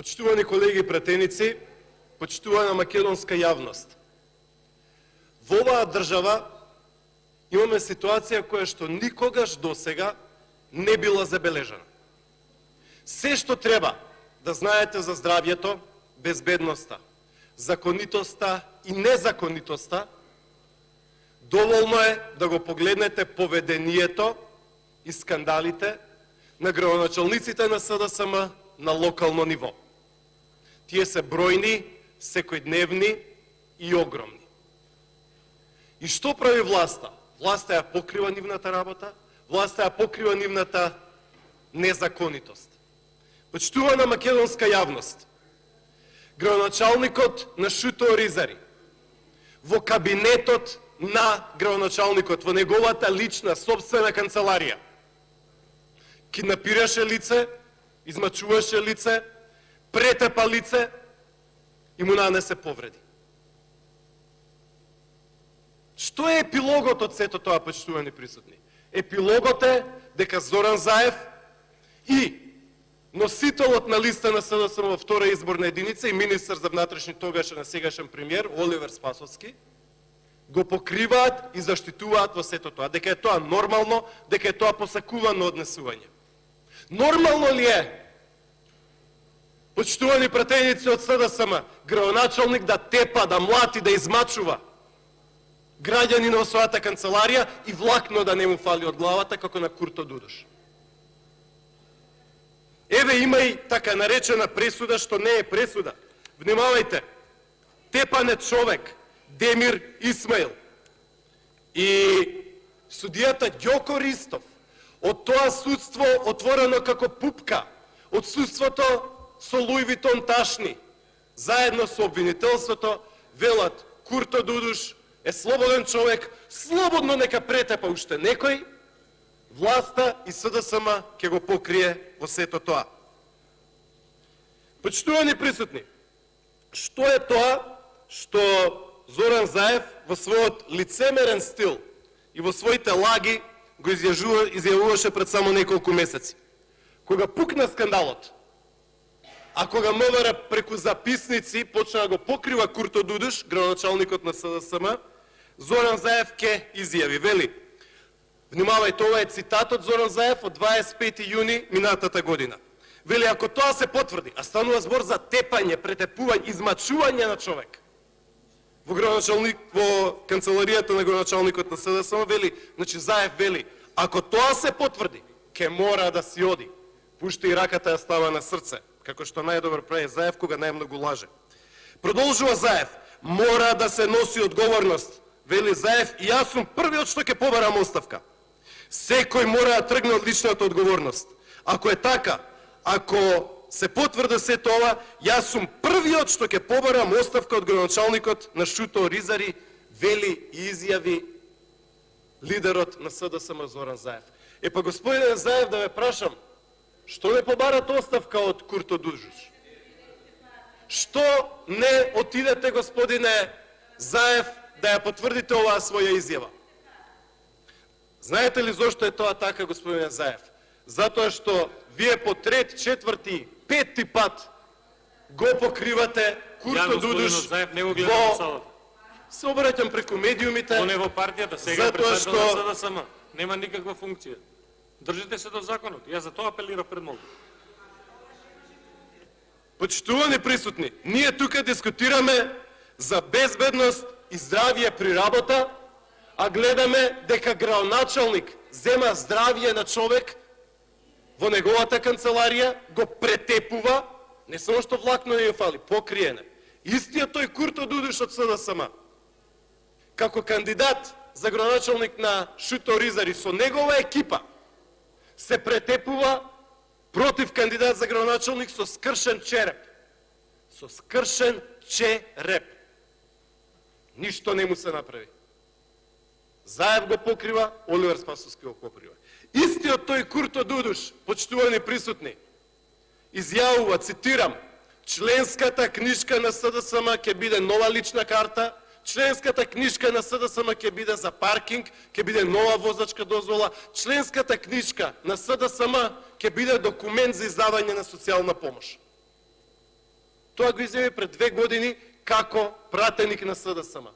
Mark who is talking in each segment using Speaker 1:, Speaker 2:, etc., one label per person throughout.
Speaker 1: Почитувани колеги и пратеници, почитувана македонска јавност. Во оваа држава имаме ситуација која што никогаш досега не била забележана. Се што треба да знаете за здравјето, безбедноста, законитоста и незаконитоста, доволно е да го погледнете поведението и скандалите на градоначалниците на СДСМ на локално ниво. Тие се бројни, секојдневни и огромни. И што прави власта? Власта ја покрива нивната работа, власта ја покрива нивната незаконитост. Почитувана македонска јавност, градоначалникот на Шуто Оризари, во кабинетот на градоначалникот, во неговата лична, собствена канцеларија, киднапираше лице, измачуваше лице, претепа лице и му нанесе повреди. Што е епилогот од сето тоа, почитувани присутни? Епилогот е дека Зоран Заев и носителот на листа на СДСМ во втора изборна единица и министар за внатрешни тогаш на сегашен премиер Оливер Спасовски го покриваат и заштитуваат во сето тоа. Дека е тоа нормално, дека е тоа посакувано однесување. Нормално ли е, почитувани пратеници од СДСМ, градоначалник да тепа, да млати, да измачува граѓани на својата канцеларија и влакно да не му фали од главата, како на Курто Дудуш? Еве има и така наречена пресуда, што не е пресуда. Внимавајте, тепане човек, Демир Исмаил и судијата Ѓоко Ристов, од тоа судство отворено како пупка, од судството со Луи Витон ташни, заедно со обвинителството, велат Курто Дудуш е слободен човек, слободно нека претепа уште некој, власта и СДСМ ќе го покрие во сето тоа. Почитувани присутни, што е тоа што Зоран Заев во својот лицемерен стил и во своите лаги го изјавуваше пред само неколку месеци? Кога пукна скандалот, а кога МВР преку записници почна да го покрива Курто Дудуш, градоначалникот на СДСМ, Зоран Заев ке изјави, вели, внимавајте, ова е цитат од Зоран Заев од 25 јуни минатата година. Вели, ако тоа се потврди, а станува збор за тепање, претепување, измачување на човек, во канцеларијата на градоначалникот на СДСМ, вели, значи Заев вели, ако тоа се потврди, ке мора да си оди. Пушта и раката ја става на срце, како што најдобро прави Заев кога најмногу лаже. Продолжува Заев, мора да се носи одговорност. Вели Заев, и јас сум првиот што ќе побарам оставка. Секој мора да тргне од личната одговорност. Ако е така, ако се потврди се тоа, јас сум првиот што ќе побарам оставка од градоначалникот на Шуто Оризари, вели и изјави лидерот на СДСМ Зоран Заев. Е па господине Заев, да ве прашам, што не побарат оставка од Курто Дудуш? Што не отидете, господине Заев, да ја потврдите оваа своја изјава? Знаете ли зошто е тоа така, господине Заев? Затоа што вие по трет, четврти, петти пат го покривате Курто Дудуш во... Се обраќам преку медиумите.
Speaker 2: Он е во партијата, сега е председател на СДСМ. Нема никаква функција. Држите се до законот. Јас за тоа апелирав пред молба.
Speaker 1: Почитувани присутни, ние тука дискутираме за безбедност и здравје при работа, а гледаме дека градоначалник зема здравје на човек во неговата канцеларија, го претепува, не само што влакно не ја фали, покриене. Истиот тој Курто Дудуш од СДСМ, како кандидат за градоначалник на Шуто Оризари со негова екипа, се претепува против кандидат за градоначалник со скршен череп. со скршен череп. Ништо не му се направи. Заев го покрива, Оливер Спасовски го покрива. Истиот тој Курто Дудуш, почитувани присутни, изјавува, цитирам, членската книжка на СДСМ ќе биде нова лична карта, членската книжка на СДСМ ќе биде за паркинг, ќе биде нова возачка дозвола, членската книжка на СДСМ ќе биде документ за издавање на социјална помош. Тоа го изјави пред 2 години како пратеник на СДСМ.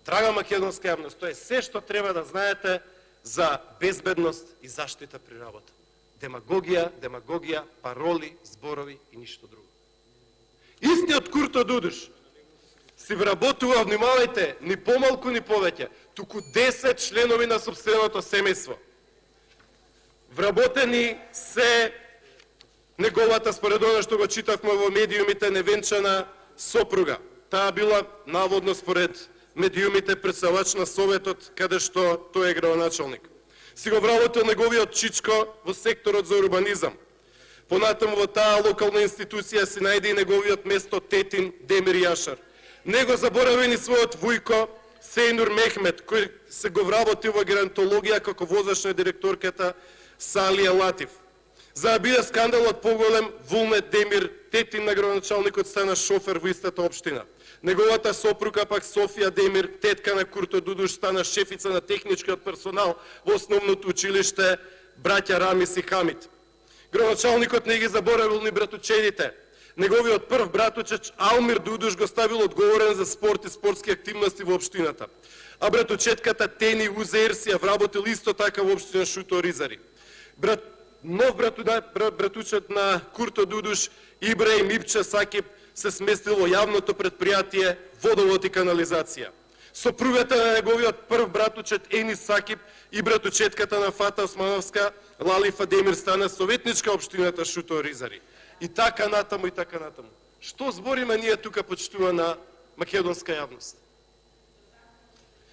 Speaker 1: Драга македонска јавност, тоа е се што треба да знаете за безбедност и заштита при работа. Демагогија, демагогија, пароли, зборови и ништо друго. Истиот Курто Дудуш си вработува, внимавајте, ни помалку ни повеќе, туку 10 членови на сопственото семејство. Вработени се неговата, според она што го читавме во медиумите, невенчана сопруга. Таа била наводно според медиумите председавач на Советот, каде што тој е градоначалник. Си го вработил неговиот чичко во секторот за урбанизам. Понатаму во таа локална институција си најде и неговиот место тетин Демир Јашар. Него заборави ни својот вујко Сејнур Мехмет, кој се го вработил во геронтологија како возач на директорката Салија Латиф. За да биде скандалот поголем, Вулмет Демир, тетин на градоначалникот, стана шофер во истата општина. Неговата сопруга пак Софија Демир, тетка на Курто Дудуш, стана шефица на техничкиот персонал во основното училиште браќа Рамис и Хамид. Градоначалникот не ги заборавил ни братучедите. Неговиот прв братучеч Алмир Дудуш го ставил одговорен за спорт и спортски активности во општината. А братучетката Тени Узеир си ја вработил исто така во општина Шуто Ризари. Нов братучет на Курто Дудуш, Ибраим Ипче Сакип, се сместил во јавното предпријатие Водовод и канализација. Сопругата на неговиот прв братучет Енис Сакип и братучетката на Фата Османовска, Лалифа Демир, стана советничка општината Шуто Ризари. И така натаму, и така натаму. Што збориме ние тука, почитувана македонска јавност?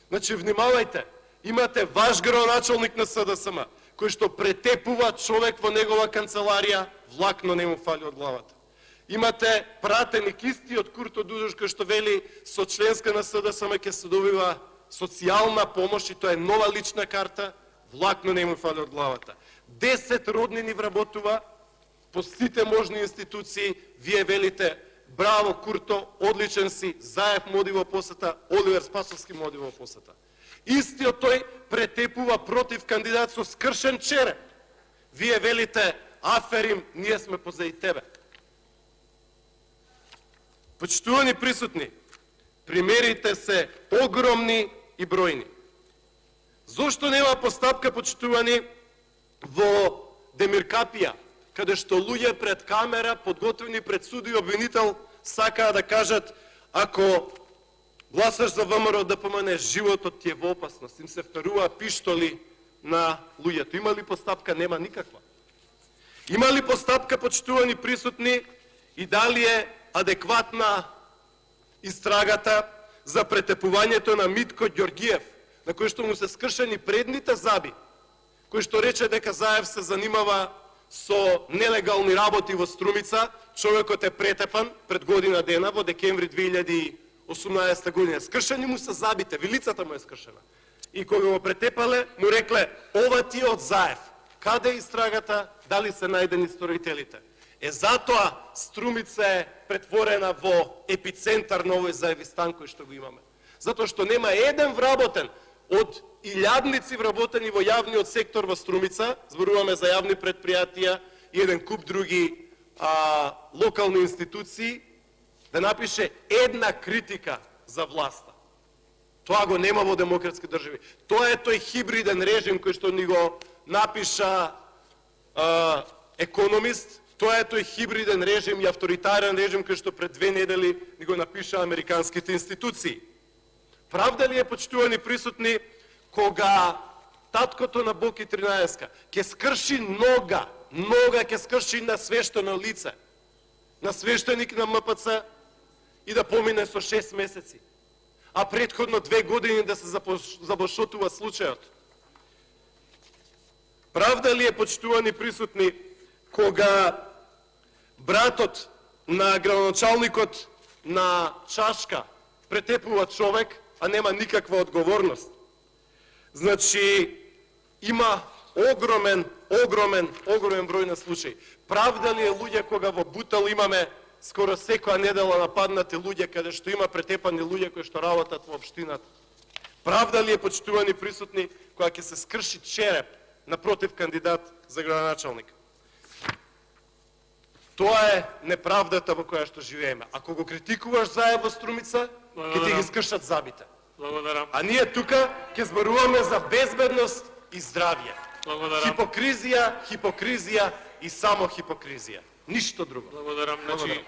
Speaker 1: Значи, внимавајте, имате ваш градоначалник на СДСМ, кој што претепува човек во негова канцеларија, влакно не му фали од главата. Имате пратеник истиот Курто Дудуш, кој што вели со членска на СДСМ ќе се добива социјална помош и тоа е нова лична карта, влакно не му фали од главата. 10 роднини вработува по сите можни институции, вие велите, браво Курто, одличен си, Заев моди во посета, Оливер Спасовски моди во посета. Истиот тој претепува против кандидат со скршен череп. Вие велите, аферим, ние сме позади тебе. Почитувани присутни, примерите се огромни и бројни. Зошто нема постапка, почитувани, во Демиркапија, каде што луѓе пред камера, подготвени пред суд и обвинител, сакаа да кажат, ако гласаш за ВМРО ДПМН, животот ти е во опасност. Им се вперува пиштоли на луѓето. Има ли постапка? Нема никаква. Има ли постапка, почитувани присутни, и дали е адекватна истрагата за претепувањето на Митко Ѓоргиев, на кој што му се скршени предните заби, кој што рече дека Заев се занимава со нелегални работи во Струмица, човекот е претепан пред година дена, во декември 2018 година. Скршени му се забите, вилицата му е скршена. И кога го претепале, му рекле, ова ти е од Заев. Каде е истрагата, дали се најдени сторителите? Затоа Струмица е претворена во епицентар на овој заевистан кој што го имаме. Затоа што нема еден вработен од илјадници вработени во јавниот сектор во Струмица, зборуваме за јавни предпријатија и еден куп други локални институции, да напише една критика за власта. Тоа го нема во демократски држави. Тоа е тој хибриден режим кој што ни го напиша економист, тоа е тој хибриден режим и авторитарен режим кој што пред 2 недели ни го напиша американските институции. Правда ли е, почитувани присутни, кога таткото на Боки 13 ќе скрши нога ќе скрши на свештено лице, на свештеник на МПЦ и да помине со 6 месеци, а предходно 2 години да се забошотува случајот? Правда ли е, почитувани присутни, кога братот на градоначалникот на Чашка претепува човек, а нема никаква одговорност. Значи, има огромен број на случаи. Правда ли е луѓе кога во Бутел имаме скоро секоја недела нападнати луѓе, каде што има претепани луѓе кои што работат во општината? Правда ли е, почитувани присутни, кога ќе се скрши череп напротив кандидат за градоначалник? Тоа е неправдата во која што живееме. Ако го критикуваш Заев во Струмица, ќе ти ги скршат забите.
Speaker 2: Благодарам.
Speaker 1: А ние тука ќе зборуваме за безбедност и здравје.
Speaker 2: Благодарам.
Speaker 1: Хипокризија и само хипокризија. Ништо друго.
Speaker 2: Благодарам. Значи,